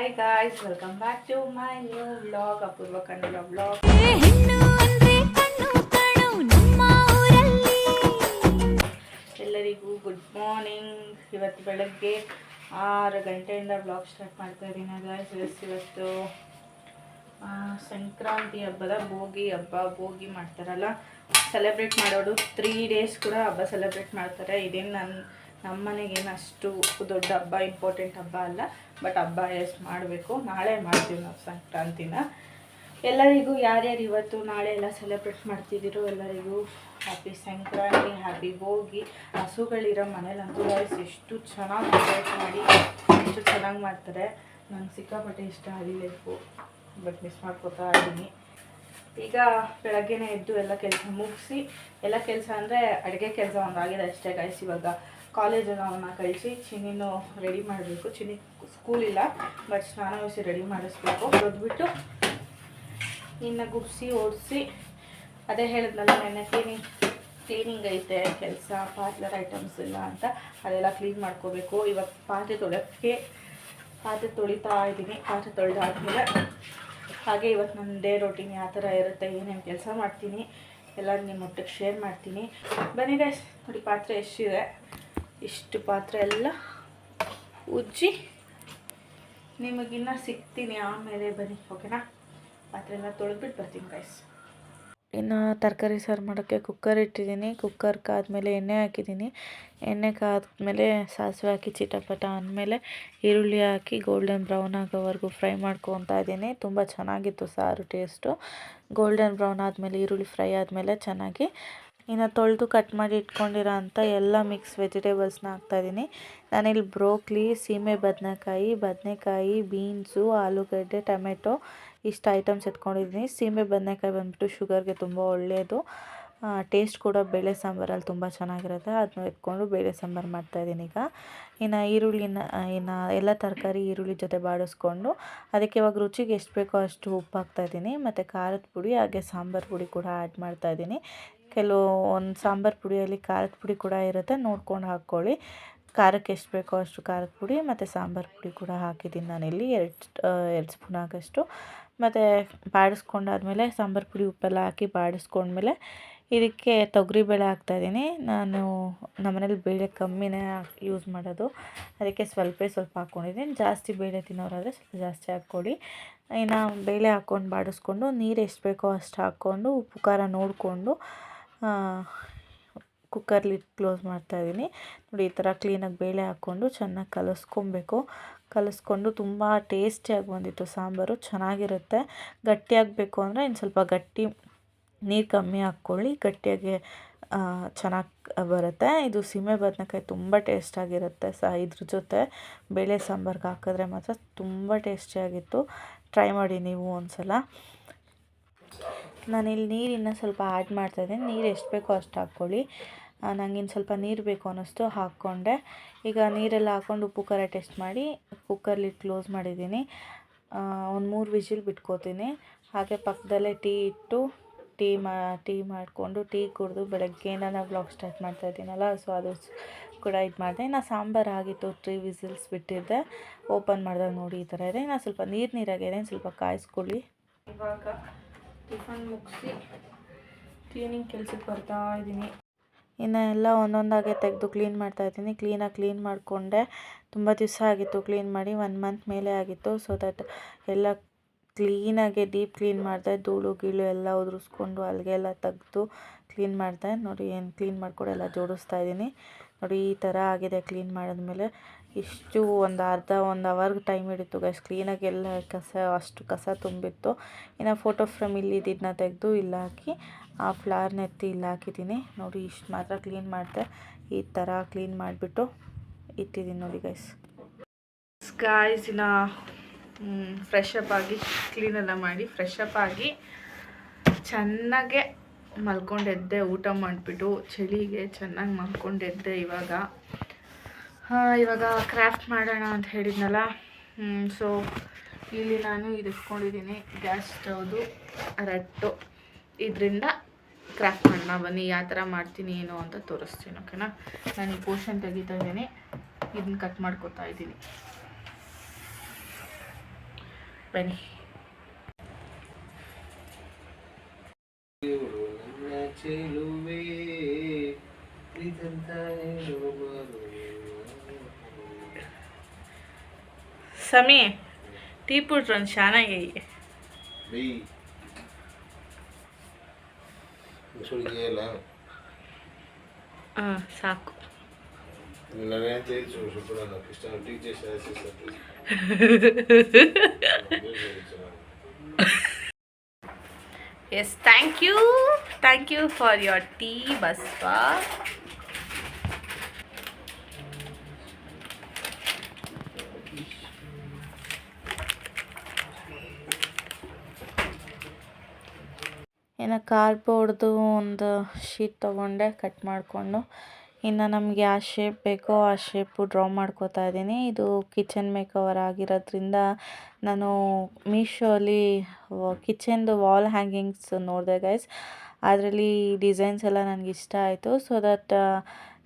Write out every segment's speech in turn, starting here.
Hi guys, welcome back to my new vlog, Apoorva Kannada vlog. ಎಲ್ಲರಿಗೂ good morning. ಇವತ್ತು ಬೆಳಗ್ಗೆ 6 ಗಂಟೆಯಿಂದ ವ್ಲಾಗ್ ಸ್ಟಾರ್ಟ್ ಮಾಡ್ತಾ ಇದ್ದೀನಿ ಗಾಯ್ಸ್. ಇವತ್ತು ಸಂಕ್ರಾಂತಿ ಹಬ್ಬದ ಭೋಗಿ ಹಬ್ಬ. ಭೋಗಿ ಮಾಡ್ತಾರಲ್ಲ, ಸೆಲೆಬ್ರೇಟ್ ಮಾಡೋದು 3 ಡೇಸ್ ಕೂಡ ಹಬ್ಬ ಸೆಲೆಬ್ರೇಟ್ ಮಾಡ್ತಾರೆ. ಇದೇನು ನಮ್ಮ ಮನೆಗೇನು ಅಷ್ಟು ದೊಡ್ಡ ಹಬ್ಬ, ಇಂಪಾರ್ಟೆಂಟ್ ಹಬ್ಬ ಅಲ್ಲ, ಬಟ್ ಹಬ್ಬ ಮಾಡಬೇಕು. ನಾಳೆ ಮಾಡ್ತೀವಿ ನಾವು ಸಂಕ್ರಾಂತಿನ. ಎಲ್ಲರಿಗೂ ಯಾರ್ಯಾರು ಇವತ್ತು ನಾಳೆ ಎಲ್ಲ ಸೆಲೆಬ್ರೇಟ್ ಮಾಡ್ತಿದ್ದೀರೋ ಎಲ್ಲರಿಗೂ ಹ್ಯಾಪಿ ಸಂಕ್ರಾಂತಿ, ಹ್ಯಾಪಿ ಭೋಗಿ. ಹಸುಗಳಿರೋ ಮನೇಲಂತೂ ಎಷ್ಟು ಚೆನ್ನಾಗಿ ಸೆಲೆಬ್ರೇಟ್ ಮಾಡಿ ಎಷ್ಟು ಚೆನ್ನಾಗಿ ಮಾಡ್ತಾರೆ. ನಂಗೆ ಸಿಕ್ಕಾಪಟ್ಟೆ ಇಷ್ಟ ಆಗಿಬೇಕು, ಬಟ್ ಮಿಸ್ ಮಾಡ್ಕೋತಾ ಇದ್ದೀನಿ. ಈಗ ಬೆಳಗ್ಗೆನೇ ಎದ್ದು ಎಲ್ಲ ಕೆಲಸ ಮುಗಿಸಿ, ಎಲ್ಲ ಕೆಲಸ ಅಂದರೆ ಅಡುಗೆ ಕೆಲಸ ಒಂದಾಗಿದೆ ಅಷ್ಟೇ ಗೈಸ್. ಇವಾಗ ಕಾಲೇಜಿಗೆ ಅವನ್ನ ಕಳಿಸಿ ಚಿನ್ನಿನೂ ರೆಡಿ ಮಾಡಬೇಕು. ಚಿನ್ನಿ ಸ್ಕೂಲ್ ಇಲ್ಲ, ಬಟ್ ಸ್ನಾನ ವಹಿಸಿ ರೆಡಿ ಮಾಡಿಸ್ಬೇಕು. ಹೊಡೆದ್ಬಿಟ್ಟು ಇನ್ನು ಗುಡಿಸಿ ಓಡಿಸಿ, ಅದೇ ಹೇಳಿದ್ನಲ್ಲ ನೆನ್ನೆ ಕ್ಲೀನಿಂಗ್ ಐತೆ ಕೆಲಸ, ಪಾರ್ಲರ್ ಐಟಮ್ಸ್ ಇಲ್ಲ ಅಂತ, ಅದೆಲ್ಲ ಕ್ಲೀನ್ ಮಾಡ್ಕೋಬೇಕು. ಇವಾಗ ಪಾತ್ರೆ ತೊಳಿತಾ ಇದ್ದೀನಿ. ಪಾತ್ರೆ ತೊಳೆದಾದ್ಮೇಲೆ ಹಾಗೆ ಇವತ್ತು ನನ್ನ ಡೇ ರೊಟೀನ್ ಯಾವ ಥರ ಇರುತ್ತೆ, ಏನೇನು ಕೆಲಸ ಮಾಡ್ತೀನಿ ಎಲ್ಲ ನಿಮ್ಮ ಒಟ್ಟಿಗೆ ಶೇರ್ ಮಾಡ್ತೀನಿ. ಬನ್ನಿ ಗೈಸ್, ನೋಡಿ ಪಾತ್ರೆ ಎಷ್ಟಿದೆ. ಇಷ್ಟು ಪಾತ್ರೆ ಎಲ್ಲ ಉಜ್ಜಿ ನಿಮಗಿನ್ನ ಸಿಗ್ತೀನಿ ಆಮೇಲೆ. ಬನ್ನಿ, ಓಕೆನಾ? ಪಾತ್ರೆ ಎಲ್ಲ ತೊಳೆದ್ಬಿಟ್ಟು ಬರ್ತೀನಿ ಗೈಸ್. ಇನ್ನು ತರಕಾರಿ ಸಾರು ಮಾಡೋಕ್ಕೆ ಕುಕ್ಕರ್ ಇಟ್ಟಿದ್ದೀನಿ. ಕುಕ್ಕರ್ ಕಾದ್ಮೇಲೆ ಎಣ್ಣೆ ಹಾಕಿದ್ದೀನಿ. ಎಣ್ಣೆ ಕಾದ್ಮೇಲೆ ಸಾಸಿವೆ ಹಾಕಿ ಚಿಟಪಟ ಅಂದಮೇಲೆ ಈರುಳ್ಳಿ ಹಾಕಿ ಗೋಲ್ಡನ್ ಬ್ರೌನ್ ಆಗೋವರೆಗೂ ಫ್ರೈ ಮಾಡ್ಕೊತಾ ಇದ್ದೀನಿ. ತುಂಬ ಚೆನ್ನಾಗಿತ್ತು ಸಾರು ಟೇಸ್ಟು. ಗೋಲ್ಡನ್ ಬ್ರೌನ್ ಆದಮೇಲೆ ಈರುಳ್ಳಿ ಫ್ರೈ ಆದಮೇಲೆ ಚೆನ್ನಾಗಿ ಇನ್ನು ತೊಳೆದು ಕಟ್ ಮಾಡಿ ಇಟ್ಕೊಂಡಿರೋ ಅಂಥ ಎಲ್ಲ ಮಿಕ್ಸ್ ವೆಜಿಟೇಬಲ್ಸ್ನ ಹಾಕ್ತಾಯಿದ್ದೀನಿ. ನಾನಿಲ್ಲಿ ಬ್ರೋಕ್ಲಿ, ಸೀಮೆ ಬದನೆಕಾಯಿ, ಬೀನ್ಸು, ಆಲೂಗಡ್ಡೆ, ಟೊಮೆಟೊ ಇಷ್ಟು ಐಟಮ್ಸ್ ಎತ್ಕೊಂಡಿದ್ದೀನಿ. ಸೀಮೆ ಬದನೆಕಾಯಿ ಬಂದುಬಿಟ್ಟು ಶುಗರ್ಗೆ ತುಂಬ ಒಳ್ಳೆಯದು. ಟೇಸ್ಟ್ ಕೂಡ ಬೇಳೆ ಸಾಂಬಾರಲ್ಲಿ ತುಂಬ ಚೆನ್ನಾಗಿರುತ್ತೆ. ಅದನ್ನ ಎತ್ಕೊಂಡು ಬೇಳೆ ಸಾಂಬಾರು ಮಾಡ್ತಾಯಿದ್ದೀನಿ. ಈಗ ಇನ್ನು ಇನ್ನು ಎಲ್ಲ ತರಕಾರಿ ಈರುಳ್ಳಿ ಜೊತೆ ಬಾಡಿಸ್ಕೊಂಡು ಅದಕ್ಕೆ ಇವಾಗ ರುಚಿಗೆ ಎಷ್ಟು ಬೇಕೋ ಅಷ್ಟು ಉಪ್ಪು ಹಾಕ್ತಾಯಿದ್ದೀನಿ. ಮತ್ತು ಖಾರದ ಪುಡಿ ಹಾಗೆ ಸಾಂಬಾರು ಪುಡಿ ಕೂಡ ಆ್ಯಡ್ ಮಾಡ್ತಾಯಿದ್ದೀನಿ. ಒಂದು ಸಾಂಬಾರು ಪುಡಿಯಲ್ಲಿ ಖಾರದ ಪುಡಿ ಕೂಡ ಇರುತ್ತೆ, ನೋಡ್ಕೊಂಡು ಹಾಕ್ಕೊಳ್ಳಿ. ಖಾರಕ್ಕೆ ಎಷ್ಟು ಬೇಕೋ ಅಷ್ಟು ಖಾರದ ಪುಡಿ ಮತ್ತು ಸಾಂಬಾರು ಪುಡಿ ಕೂಡ ಹಾಕಿದ್ದೀನಿ ನಾನಿಲ್ಲಿ 2 ಸ್ಪೂನ್ ಆಗೋಷ್ಟು. ಮತ್ತು ಬಾಡಿಸ್ಕೊಂಡಾದ್ಮೇಲೆ ಸಾಂಬಾರು ಪುಡಿ ಉಪ್ಪೆಲ್ಲ ಹಾಕಿ ಬಾಡಿಸ್ಕೊಂಡ್ಮೇಲೆ ಇದಕ್ಕೆ ತೊಗರಿಬೇಳೆ ಹಾಕ್ತಾಯಿದ್ದೀನಿ. ನಮ್ಮನೇಲಿ ಬೇಳೆ ಕಮ್ಮಿನೇ ಯೂಸ್ ಮಾಡೋದು, ಅದಕ್ಕೆ ಸ್ವಲ್ಪ ಹಾಕ್ಕೊಂಡಿದ್ದೀನಿ. ಜಾಸ್ತಿ ಬೇಳೆ ತಿನ್ನೋರಾದರೆ ಸ್ವಲ್ಪ ಜಾಸ್ತಿ ಹಾಕ್ಕೊಳ್ಳಿ. ಇನ್ನು ಬೇಳೆ ಹಾಕ್ಕೊಂಡು ಬಾಡಿಸ್ಕೊಂಡು ನೀರು ಎಷ್ಟು ಬೇಕೋ ಅಷ್ಟು ಹಾಕ್ಕೊಂಡು ಉಪ್ಪು ಖಾರ ನೋಡಿಕೊಂಡು ಕುಕ್ಕರ್ ಲಿಡ್ ಕ್ಲೋಸ್ ಮಾಡ್ತಾಯಿದ್ದೀನಿ. ನೋಡಿ, ಈ ಥರ ಕ್ಲೀನಾಗಿ ಬೇಳೆ ಹಾಕ್ಕೊಂಡು ಚೆನ್ನಾಗಿ ಕಲಿಸ್ಕೊಂಡು ತುಂಬ ಟೇಸ್ಟಿಯಾಗಿ ಬಂದಿತ್ತು ಸಾಂಬಾರು, ಚೆನ್ನಾಗಿರುತ್ತೆ. ಗಟ್ಟಿಯಾಗಬೇಕು ಅಂದರೆ ಇನ್ನು ಸ್ವಲ್ಪ ಗಟ್ಟಿ ನೀರು ಕಮ್ಮಿ ಹಾಕ್ಕೊಳ್ಳಿ, ಗಟ್ಟಿಯಾಗಿ ಚೆನ್ನಾಗಿ ಬರುತ್ತೆ. ಇದು ಸೀಮೆ ಬದನೆಕಾಯಿ ತುಂಬ ಟೇಸ್ಟಾಗಿರುತ್ತೆ. ಇದ್ರ ಜೊತೆ ಬೇಳೆ ಸಾಂಬಾರ್ಗೆ ಹಾಕಿದ್ರೆ ಮಾತ್ರ ತುಂಬ ಟೇಸ್ಟಿಯಾಗಿತ್ತು. ಟ್ರೈ ಮಾಡಿ ನೀವು ಒಂದ್ಸಲ. ನಾನಿಲ್ಲಿ ನೀರಿನ್ನು ಸ್ವಲ್ಪ ಆ್ಯಡ್ ಮಾಡ್ತಾಯಿದ್ದೀನಿ. ನೀರು ಎಷ್ಟು ಬೇಕೋ ಅಷ್ಟು ಹಾಕ್ಕೊಳ್ಳಿ. ನನಗಿನ್ನು ಸ್ವಲ್ಪ ನೀರು ಬೇಕು ಅನ್ನಿಸ್ತು, ಹಾಕ್ಕೊಂಡೆ. ಈಗ ನೀರೆಲ್ಲ ಹಾಕ್ಕೊಂಡು ಉಪ್ಪು ಖಾರ ಟೆಸ್ಟ್ ಮಾಡಿ ಕುಕ್ಕರ್ ಲಿಡ್ ಕ್ಲೋಸ್ ಮಾಡಿದ್ದೀನಿ. ಒಂದು 3 ವಿಜಿಲ್ ಬಿಟ್ಕೋತೀನಿ. ಹಾಗೆ ಪಕ್ಕದಲ್ಲೇ ಟೀ ಇಟ್ಟು ಟೀ ಮಾಡಿಕೊಂಡು ಟೀ ಕುಡಿದು ಬೆಳಗ್ಗೆಯಿಂದ ನಾನು ವ್ಲಾಗ್ ಸ್ಟಾರ್ಟ್ ಮಾಡ್ತಾಯಿದ್ದೀನಲ್ಲ, ಸೊ ಅದು ಕೂಡ ಇದು ಮಾಡಿದೆ. ಇನ್ನು ಸಾಂಬಾರು ಆಗಿತ್ತು, 3 ವಿಸಿಲ್ಸ್ ಬಿಟ್ಟಿದ್ದೆ. ಓಪನ್ ಮಾಡಿದಾಗ ನೋಡಿ ಈ ಥರ ಇದೆ. ಇನ್ನು ಸ್ವಲ್ಪ ನೀರಾಗಿದೆ, ಸ್ವಲ್ಪ ಕಾಯಿಸ್ಕೊಳ್ಳಿ. ಇವಾಗ ಟಿಫನ್ ಮುಗಿಸಿ ಕ್ಲೀನಿಂಗ್ ಕೆಲಸಕ್ಕೆ ಬರ್ತಾ ಇದ್ದೀನಿ. ಇನ್ನು ಎಲ್ಲ ಒಂದೊಂದಾಗೆ ತೆಗೆದು ಕ್ಲೀನ್ ಮಾಡ್ತಾಯಿದ್ದೀನಿ. ಕ್ಲೀನ್ ಮಾಡಿಕೊಂಡೆ. ತುಂಬ ದಿವಸ ಆಗಿತ್ತು ಕ್ಲೀನ್ ಮಾಡಿ, 1 ಮಂತ್ ಮೇಲೆ ಆಗಿತ್ತು. ಸೊ ದಟ್ ಎಲ್ಲ ಕ್ಲೀನಾಗಿ ಡೀಪ್ ಕ್ಲೀನ್ ಮಾಡಿದೆ. ಧೂಳು ಗೀಳು ಎಲ್ಲ ಉದುರಿಸ್ಕೊಂಡು ಅಲ್ಲಿಗೆ ಎಲ್ಲ ತೆಗೆದು ಕ್ಲೀನ್ ಮಾಡಿದೆ. ನೋಡಿ ಏನು ಕ್ಲೀನ್ ಮಾಡ್ಕೊಂಡು ಎಲ್ಲ ಜೋಡಿಸ್ತಾ ಇದ್ದೀನಿ. ನೋಡಿ ಈ ಥರ ಆಗಿದೆ. ಕ್ಲೀನ್ ಮಾಡಿದ್ಮೇಲೆ ಇಷ್ಟು ಒಂದು ಅವರ್ಗೆ ಟೈಮ್ ಹಿಡಿತು ಗೈಸ್. ಕ್ಲೀನಾಗಿ ಎಲ್ಲ ಅಷ್ಟು ಕಸ ತುಂಬಿತ್ತು. ಇನ್ನು ಫೋಟೋ ಫ್ರೇಮ್ ಇದನ್ನ ತೆಗೆದು ಇಲ್ಲಿ ಹಾಕಿ ಆ ಫ್ಲವರ್ನ ಎತ್ತಿ ಇಲ್ಲಿ ಹಾಕಿದ್ದೀನಿ. ನೋಡಿ ಇಷ್ಟು ಮಾತ್ರ ಕ್ಲೀನ್ ಮಾಡಿದೆ. ಈ ಥರ ಕ್ಲೀನ್ ಮಾಡಿಬಿಟ್ಟು ಇಟ್ಟಿದ್ದೀನಿ ನೋಡಿ ಗೈಸ್. ಇನ್ನು ಫ್ರೆಶ್ ಅಪ್ ಆಗಿ ಕ್ಲೀನೆಲ್ಲ ಮಾಡಿ ಫ್ರೆಶ್ ಅಪ್ ಆಗಿ ಚೆನ್ನಾಗೆ ಮಲ್ಕೊಂಡೆದ್ದೆ. ಊಟ ಮಾಡಿಬಿಟ್ಟು ಚಳಿಗೆ ಚೆನ್ನಾಗಿ ಮಲ್ಕೊಂಡೆದ್ದೆ. ಇವಾಗ ಕ್ರಾಫ್ಟ್ ಮಾಡೋಣ ಅಂತ ಹೇಳಿದ್ನಲ್ಲ, ಸೊ ಇಲ್ಲಿ ನಾನು ಇಟ್ಕೊಂಡಿದ್ದೀನಿ ಗ್ಯಾಸ್ ಸ್ಟವ್ದು ರಟ್ಟು. ಇದರಿಂದ ಕ್ರಾಫ್ಟ್ ಮಾಡೋಣ ಬನ್ನಿ. ಯಾವ ಥರ ಮಾಡ್ತೀನಿ ಏನು ಅಂತ ತೋರಿಸ್ತೀನಿ, ಓಕೆನಾ? ನಾನು ಈ ಪೋರ್ಷನ್ ತೆಗಿತಾ ಇದ್ದೀನಿ, ಇದನ್ನ ಕಟ್ ಮಾಡ್ಕೊತಾ ಇದ್ದೀನಿ. ಬನ್ನಿ. ಸಮಿ ಟೀ ಪುಟ್ರು ಒಂದು ಚೆನ್ನಾಗಿ ಹಾಂ ಸಾಕು. Yes, thank you for your tea ಬಸ್ವ. ಇನ್ನು ಕಾರ್ಡ್ಬೋರ್ಡ್ದು ಒಂದು ಶೀಟ್ ತೊಗೊಂಡೆ, ಕಟ್ ಮಾಡಿಕೊಂಡು ಇನ್ನು ನಮಗೆ ಯಾವ ಶೇಪ್ ಬೇಕೋ ಆ ಶೇಪು ಡ್ರಾ ಮಾಡ್ಕೋತಾ ಇದ್ದೀನಿ. ಇದು ಕಿಚನ್ ಮೇಕವರ್ ಆಗಿರೋದ್ರಿಂದ ನಾನು ಮೀಶೋಲಿ ಕಿಚನ್ದು ವಾಲ್ ಹ್ಯಾಂಗಿಂಗ್ಸ್ ನೋಡಿದೆ ಗೈಸ್. ಅದರಲ್ಲಿ ಡಿಸೈನ್ಸ್ ಎಲ್ಲ ನನಗೆ ಇಷ್ಟ ಆಯಿತು. ಸೊ ದಟ್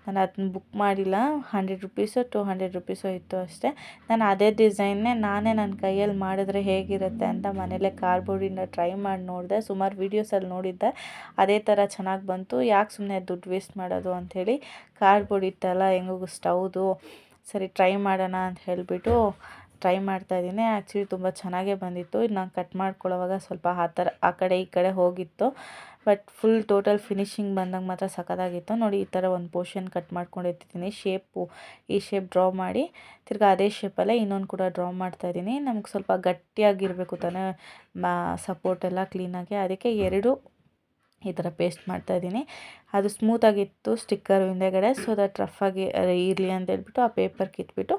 ನಾನು ಅದನ್ನ ಬುಕ್ ಮಾಡಿಲ್ಲ. 100 ರುಪೀಸೋ 200 ರುಪೀಸೋ ಇತ್ತು ಅಷ್ಟೇ. ನಾನು ಅದೇ ಡಿಸೈನ್ನೇ ನಾನೇ ನನ್ನ ಕೈಯಲ್ಲಿ ಮಾಡಿದ್ರೆ ಹೇಗಿರುತ್ತೆ ಅಂತ ಮನೇಲೇ ಕಾರ್ಡ್ಬೋರ್ಡಿಂದ ಟ್ರೈ ಮಾಡಿ ನೋಡಿದೆ. ಸುಮಾರು ವೀಡಿಯೋಸಲ್ಲಿ ನೋಡಿದ್ದೆ, ಅದೇ ಥರ ಚೆನ್ನಾಗಿ ಬಂತು. ಯಾಕೆ ಸುಮ್ಮನೆ ದುಡ್ಡು ವೇಸ್ಟ್ ಮಾಡೋದು ಅಂಥೇಳಿ ಕಾರ್ಡ್ಬೋರ್ಡ್ ಇತ್ತಲ್ಲ ಹೆಂಗೂ ಸ್ಟವ್ದು, ಸರಿ ಟ್ರೈ ಮಾಡೋಣ ಅಂತ ಹೇಳಿಬಿಟ್ಟು ಟ್ರೈ ಮಾಡ್ತಾಯಿದ್ದೀನಿ. ಆ್ಯಕ್ಚುಲಿ ತುಂಬ ಚೆನ್ನಾಗೇ ಬಂದಿತ್ತು. ಇದು ನಾನು ಕಟ್ ಮಾಡ್ಕೊಳ್ಳೋವಾಗ ಸ್ವಲ್ಪ ಆ ಕಡೆ ಈ ಕಡೆ ಹೋಗಿತ್ತು, ಬಟ್ ಫುಲ್ ಟೋಟಲ್ ಫಿನಿಶಿಂಗ್ ಬಂದಾಗ ಮಾತ್ರ ಸಖತ್ತಾಗಿತ್ತು. ನೋಡಿ, ಈ ಥರ ಒಂದು ಪೋರ್ಷನ್ ಕಟ್ ಮಾಡ್ಕೊಂಡಿರ್ತಿದ್ದೀನಿ. ಈ ಶೇಪ್ ಡ್ರಾ ಮಾಡಿ ತಿರ್ಗಿ ಅದೇ ಶೇಪಲ್ಲೇ ಇನ್ನೊಂದು ಕೂಡ ಡ್ರಾ ಮಾಡ್ತಾಯಿದ್ದೀನಿ. ನಮ್ಗೆ ಸ್ವಲ್ಪ ಗಟ್ಟಿಯಾಗಿರಬೇಕು ತಾನೇ ಸಪೋರ್ಟ್ ಎಲ್ಲ ಕ್ಲೀನಾಗಿ, ಅದಕ್ಕೆ ಎರಡು ಈ ಥರ ಪೇಸ್ಟ್ ಮಾಡ್ತಾಯಿದ್ದೀನಿ. ಅದು ಸ್ಮೂತಾಗಿತ್ತು ಸ್ಟಿಕ್ಕರು ಹಿಂದೆಗಡೆ, ಸೊ ದಟ್ ರಫಾಗಿ ಇರಲಿ ಅಂತ ಹೇಳ್ಬಿಟ್ಟು ಆ ಪೇಪರ್ ಕಿತ್ಬಿಟ್ಟು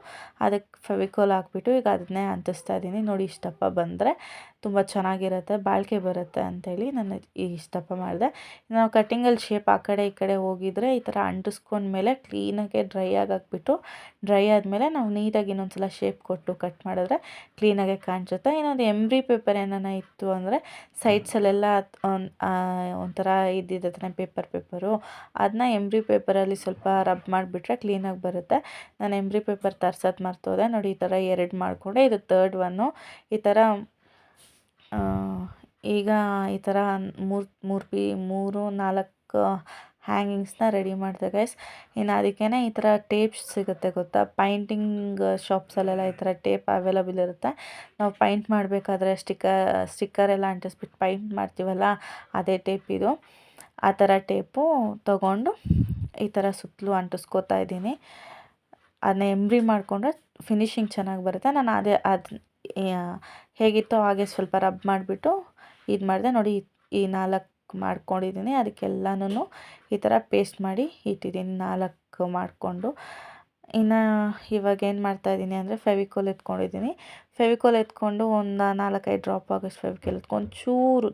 ಅದಕ್ಕೆ ಫೆವಿಕೋಲ್ ಹಾಕ್ಬಿಟ್ಟು ಈಗ ಅದನ್ನೇ ಅಂಟಿಸ್ತಾ ಇದ್ದೀನಿ. ನೋಡಿ, ಇಷ್ಟಪ್ಪ ಬಂದರೆ ತುಂಬ ಚೆನ್ನಾಗಿರುತ್ತೆ, ಬಾಳಿಕೆ ಬರುತ್ತೆ ಅಂಥೇಳಿ ನಾನು ಇಷ್ಟಪ್ಪ ಮಾಡಿದೆ. ನಾವು ಕಟ್ಟಿಂಗಲ್ಲಿ ಶೇಪ್ ಆ ಕಡೆ ಈ ಕಡೆ ಹೋಗಿದ್ರೆ ಈ ಥರ ಅಂಟಿಸ್ಕೊಂಡ್ಮೇಲೆ ಕ್ಲೀನಾಗೆ ಡ್ರೈ ಹಾಕ್ಬಿಟ್ಟು ಡ್ರೈ ಆದಮೇಲೆ ನಾವು ನೀಟಾಗಿ ಇನ್ನೊಂದ್ಸಲ ಶೇಪ್ ಕೊಟ್ಟು ಕಟ್ ಮಾಡಿದ್ರೆ ಕ್ಲೀನಾಗೆ ಕಾಣಿಸುತ್ತೆ. ಇನ್ನೊಂದು ಎಂಬ್ರಿ ಪೇಪರ್ ಏನಾನ ಇತ್ತು ಅಂದರೆ ಸೈಡ್ಸಲ್ಲೆಲ್ಲ ಒಂಥರ ಇದ್ದಿದ್ದ ತಾನೆ ಪೇಪರು, ಅದನ್ನ ಎಂಬ್ರಿ ಪೇಪರಲ್ಲಿ ಸ್ವಲ್ಪ ರಬ್ ಮಾಡಿಬಿಟ್ರೆ ಕ್ಲೀನಾಗಿ ಬರುತ್ತೆ. ನಾನು ಎಂಬ್ರಿ ಪೇಪರ್ ತರ್ಸೋದು ಮರ್ತೋದೆ. ನೋಡಿ, ಈ ಥರ 2 ಮಾಡಿಕೊಂಡೆ. ಇದು ಥರ್ಡ್ ಒನ್ನು. ಈ ಥರ ಈಗ ಈ ಥರ 3-4 ಹ್ಯಾಂಗಿಂಗ್ಸ್ನ ರೆಡಿ ಮಾಡಿದೆ ಗೈಸ್. ಇನ್ನು ಅದಕ್ಕೇ ಈ ಥರ ಟೇಪ್ಸ್ ಸಿಗುತ್ತೆ ಗೊತ್ತಾ, ಪೈಂಟಿಂಗ್ ಶಾಪ್ಸಲ್ಲೆಲ್ಲ ಈ ಥರ ಟೇಪ್ ಅವೈಲಬಲ್ ಇರುತ್ತೆ. ನಾವು ಪೈಂಟ್ ಮಾಡಬೇಕಾದ್ರೆ ಸ್ಟಿಕ್ಕರ್ ಎಲ್ಲ ಅಂಟಿಸ್ಬಿಟ್ಟು ಪೈಂಟ್ ಮಾಡ್ತೀವಲ್ಲ, ಅದೇ ಟೇಪ್ ಇದು. ಆ ಥರ ಟೇಪು ತೊಗೊಂಡು ಈ ಥರ ಸುತ್ತಲೂ ಅಂಟಿಸ್ಕೋತಾ ಇದ್ದೀನಿ. ಅದನ್ನ ಎಂಬ್ರಿ ಮಾಡಿಕೊಂಡ್ರೆ ಫಿನಿಶಿಂಗ್ ಚೆನ್ನಾಗಿ ಬರುತ್ತೆ. ನಾನು ಅದು ಹೇಗಿತ್ತೋ ಹಾಗೆ ಸ್ವಲ್ಪ ರಬ್ ಮಾಡಿಬಿಟ್ಟು ಇದು ಮಾಡಿದೆ. ನೋಡಿ, ಈ 4 ಮಾಡ್ಕೊಂಡಿದ್ದೀನಿ. ಅದಕ್ಕೆಲ್ಲನೂ ಈ ಥರ ಪೇಸ್ಟ್ ಮಾಡಿ ಇಟ್ಟಿದ್ದೀನಿ 4 ಮಾಡಿಕೊಂಡು. ಇನ್ನು ಇವಾಗ ಏನು ಮಾಡ್ತಾಯಿದ್ದೀನಿ ಅಂದರೆ ಫೆವಿಕೋಲ್ ಎತ್ಕೊಂಡು ಒಂದು 4-5 ಡ್ರಾಪ್ ಆಗೋಷ್ಟು ಫೆವಿಕೋಲ್ ಎತ್ಕೊಂಡು ಚೂರು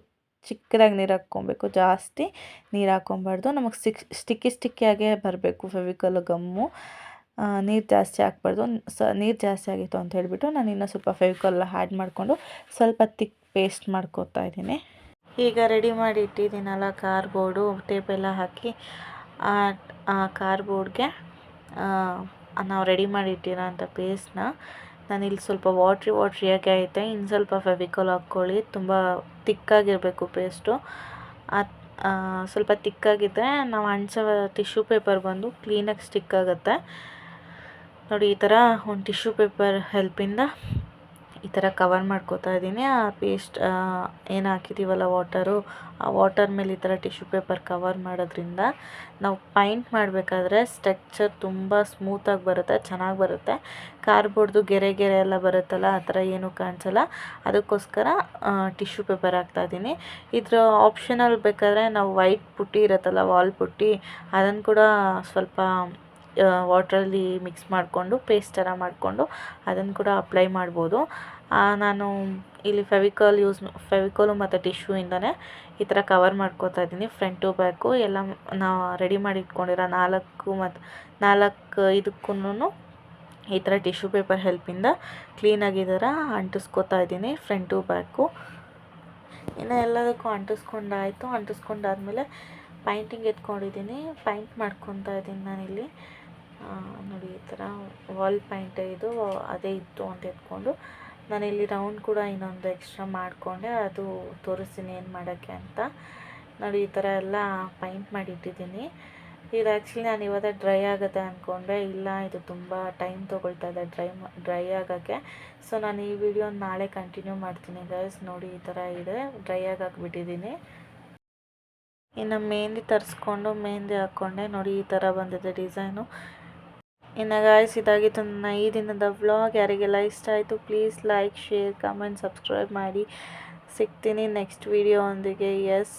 ಚಿಕ್ಕದಾಗಿ ನೀರು ಹಾಕ್ಕೊಬೇಕು, ಜಾಸ್ತಿ ನೀರು ಹಾಕ್ಕೊಬಾರ್ದು. ನಮಗೆ ಸ್ಟಿಕ್ಕಿಯಾಗೇ ಬರಬೇಕು ಫೆವಿಕೋಲ್ ಗಮ್ಮು. ನೀರು ಜಾಸ್ತಿ ಹಾಕ್ಬಾರ್ದು. ನೀರು ಜಾಸ್ತಿ ಆಗಿತ್ತು ಅಂತ ಹೇಳಿಬಿಟ್ಟು ನಾನು ಇನ್ನೂ ಸ್ವಲ್ಪ ಫೆವಿಕೋಲ್ ಆ್ಯಡ್ ಮಾಡಿಕೊಂಡು ಸ್ವಲ್ಪ ತಿಕ್ ಪೇಸ್ಟ್ ಮಾಡ್ಕೊತಾ ಇದ್ದೀನಿ. ಈಗ ರೆಡಿ ಮಾಡಿ ಇಟ್ಟಿದ್ದೀನಲ್ಲ ಕಾರ್ಡ್ಬೋರ್ಡು, ಟೇಪೆಲ್ಲ ಹಾಕಿ ಆ ಕಾರ್ಡ್ಬೋರ್ಡ್ಗೆ ನಾವು ರೆಡಿ ಮಾಡಿ ಇಟ್ಟಿರೋ ಅಂಥ ಪೇಸ್ಟ್ನ ನಾನಿಲ್ಲಿ ಸ್ವಲ್ಪ ವಾಟ್ರಿಯಾಗಿ ಐತೆ. ಇನ್ನು ಸ್ವಲ್ಪ ಫೆವಿಕೋಲ್ ಹಾಕ್ಕೊಳ್ಳಿ. ತುಂಬ ತಿಕ್ಕಾಗಿರಬೇಕು ಪೇಸ್ಟು. ಸ್ವಲ್ಪ ತಿಕ್ಕಾಗಿದ್ದರೆ ನಾವು ಅಂಟಿಸೋ ಟಿಶ್ಯೂ ಪೇಪರ್ ಬಂದು ಕ್ಲೀನಾಗಿ ಸ್ಟಿಕ್ ಆಗುತ್ತೆ. ನೋಡಿ, ಈ ಥರ ಒಂದು ಟಿಶ್ಯೂ ಪೇಪರ್ ಹೆಲ್ಪಿಂದ ಈ ಥರ ಕವರ್ ಮಾಡ್ಕೋತಾ ಇದ್ದೀನಿ. ಆ ಪೇಸ್ಟ್ ಏನು ಹಾಕಿದ್ದೀವಲ್ಲ ವಾಟರು, ಆ ವಾಟರ್ ಮೇಲೆ ಈ ಥರ ಟಿಶ್ಯೂ ಪೇಪರ್ ಕವರ್ ಮಾಡೋದ್ರಿಂದ ನಾವು ಪೈಂಟ್ ಮಾಡಬೇಕಾದ್ರೆ ಸ್ಟ್ರಕ್ಚರ್ ತುಂಬ ಸ್ಮೂತಾಗಿ ಬರುತ್ತೆ, ಚೆನ್ನಾಗಿ ಬರುತ್ತೆ. ಕಾರ್ಡ್ಬೋರ್ಡ್ದು ಗೆರೆ ಎಲ್ಲ ಬರುತ್ತಲ್ಲ, ಆ ಥರ ಏನೂ ಕಾಣಿಸಲ್ಲ. ಅದಕ್ಕೋಸ್ಕರ ಟಿಶ್ಯೂ ಪೇಪರ್ ಹಾಕ್ತಾಯಿದ್ದೀನಿ. ಇದ್ರ ಆಪ್ಷನಲ್ ಬೇಕಾದರೆ ನಾವು ವೈಟ್ ಪುಟ್ಟಿ ಇರುತ್ತಲ್ಲ, ವಾಲ್ ಪುಟ್ಟಿ, ಅದನ್ನು ಕೂಡ ಸ್ವಲ್ಪ ವಾಟ್ರಲ್ಲಿ ಮಿಕ್ಸ್ ಮಾಡಿಕೊಂಡು ಪೇಸ್ಟ್ ಥರ ಮಾಡಿಕೊಂಡು ಅದನ್ನು ಕೂಡ ಅಪ್ಲೈ ಮಾಡ್ಬೋದು. ನಾನು ಇಲ್ಲಿ ಫೆವಿಕೋಲು ಮತ್ತು ಟಿಶ್ಯೂಯಿಂದನೇ ಈ ಥರ ಕವರ್ ಮಾಡ್ಕೋತಾ ಇದ್ದೀನಿ. ಫ್ರಂಟ್ ಟು ಬ್ಯಾಕು ಎಲ್ಲ ನಾವು ರೆಡಿ ಮಾಡಿ ಇಟ್ಕೊಂಡಿರೋ 4 ಇದಕ್ಕೂ ಈ ಥರ ಟಿಶ್ಯೂ ಪೇಪರ್ ಹೆಲ್ಪಿಂದ ಕ್ಲೀನಾಗಿ ಈ ಥರ ಅಂಟಿಸ್ಕೋತಾ ಇದ್ದೀನಿ ಫ್ರಂಟ್ ಟು ಬ್ಯಾಕು. ಇನ್ನು ಎಲ್ಲದಕ್ಕೂ ಅಂಟಿಸ್ಕೊಂಡಾದ್ಮೇಲೆ ಪೈಂಟಿಂಗ್ ಎತ್ಕೊಂಡಿದ್ದೀನಿ, ಪೈಂಟ್ ಮಾಡ್ಕೊತಾ ಇದ್ದೀನಿ ನಾನಿಲ್ಲಿ. ನೋಡಿ, ಈ ಥರ ವಾಲ್ ಪೈಂಟ್ ಇದು ಅದೇ ಇತ್ತು ಅಂತ ಎತ್ಕೊಂಡು ನಾನಿಲ್ಲಿ ರೌಂಡ್ ಕೂಡ ಇನ್ನೊಂದು ಎಕ್ಸ್ಟ್ರಾ ಮಾಡಿಕೊಂಡೆ, ಅದು ತೋರಿಸ್ತೀನಿ ಏನು ಮಾಡೋಕ್ಕೆ ಅಂತ. ನೋಡಿ ಈ ಥರ ಎಲ್ಲ ಪೈಂಟ್ ಮಾಡಿಟ್ಟಿದ್ದೀನಿ. ಇದು ಆ್ಯಕ್ಚುಲಿ ನಾನು ಇವಾಗ ಡ್ರೈ ಆಗುತ್ತೆ ಅಂದ್ಕೊಂಡೆ, ಇಲ್ಲ ಇದು ತುಂಬ ಟೈಮ್ ತೊಗೊಳ್ತಾ ಇದೆ ಡ್ರೈ ಆಗೋಕ್ಕೆ. ಸೊ ನಾನು ಈ ವಿಡಿಯೋ ನಾಳೆ ಕಂಟಿನ್ಯೂ ಮಾಡ್ತೀನಿ ಗೈಸ್. ನೋಡಿ ಈ ಥರ ಇದೆ, ಡ್ರೈ ಹಾಕ್ಬಿಟ್ಟಿದ್ದೀನಿ. ಇನ್ನು ಮೆಹಂದಿ ತರಿಸ್ಕೊಂಡು ಮೆಹಂದಿ ಹಾಕ್ಕೊಂಡೆ. ನೋಡಿ ಈ ಥರ ಬಂದಿದೆ ಡಿಸೈನು. ಇನ್ನು ಗಾಯ್ಸ್ ಇದಾಗಿತ್ತು ನನ್ನ ಈ ದಿನದ ವ್ಲಾಗ್. ಯಾರಿಗೆಲ್ಲ ಇಷ್ಟ ಆಯಿತು please like, share, comment, subscribe ಮಾಡಿ. ಸಿಗ್ತೀನಿ ನೆಕ್ಸ್ಟ್ ವಿಡಿಯೋ ಒಂದಿಗೆ. ಎಸ್,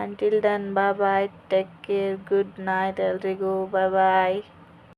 ಅಂಟಿಲ್ ದೆನ್ ಬಾಯ್ ಬಾಯ್, ಟೇಕ್ ಕೇರ್, ಗುಡ್ ನೈಟ್ ಎಲ್ರಿಗೂ, ಬಾಯ್ ಬಾಯ್.